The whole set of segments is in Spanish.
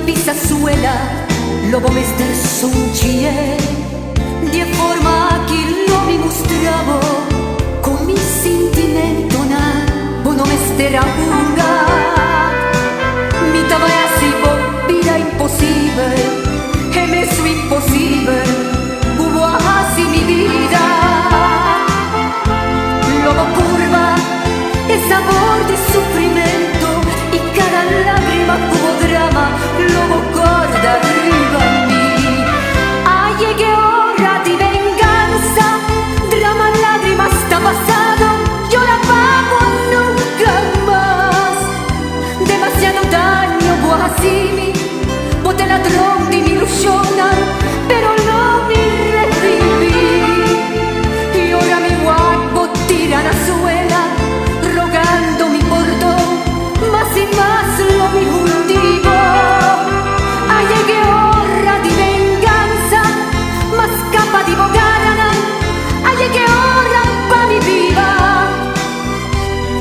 pisazuela, lobo mester suncie, di forma che lo mi mostravo, con mi sentimento na, buono mester ancora. Mi tava así, vida imposible, e me su imposible, hubo así mi vida. Lobo curva, el sabor de sufrimiento, y cada lágrima como drama, lobo corda arriba a mí. Ah, llegué hora de venganza, drama, lágrima está pasado, yo la pago nunca más. Demasiado daño vos así, vos te ladrón de mi ilusión, pero no me reviví. Y ahora mi guapo tira la suela, rogando mi perdón, más y más lo mi hundivo. Ah, llegué hora de venganza, más capa de bogarana. Ah, llegué hora pa' mi vida,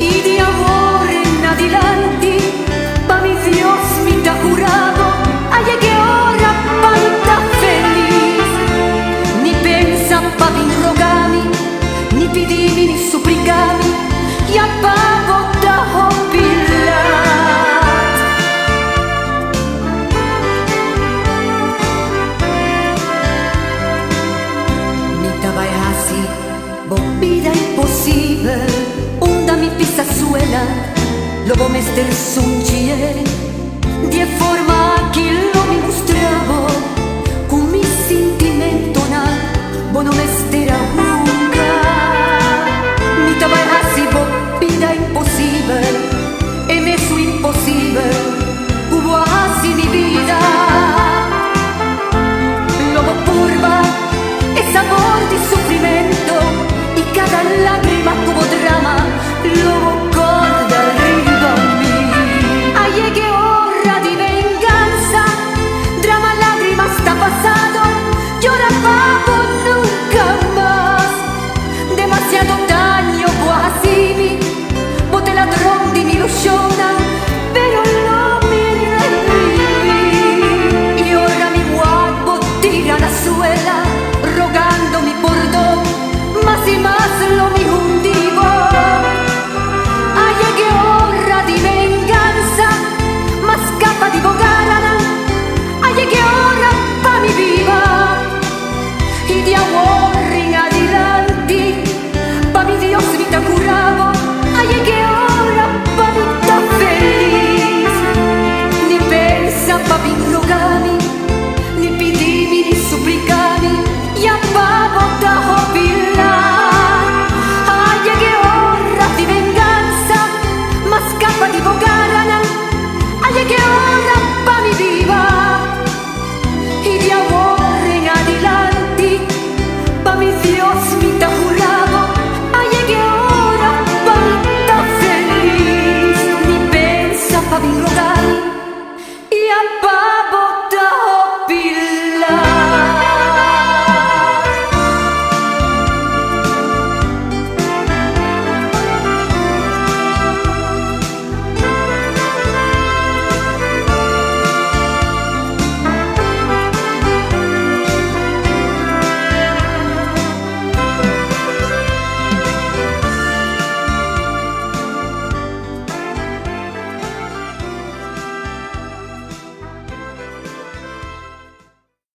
y de amor en adelante, pa' mi Dios me ta jurado. Ah, llegué hora pa' mi ta feliz, ni pensa pa' mi rogami, ni pidimi ni supplicami, y apago ta hopilat. Mi taba así, vos vida imposible, onda mi pisazuela, lobo mester suncie, die forma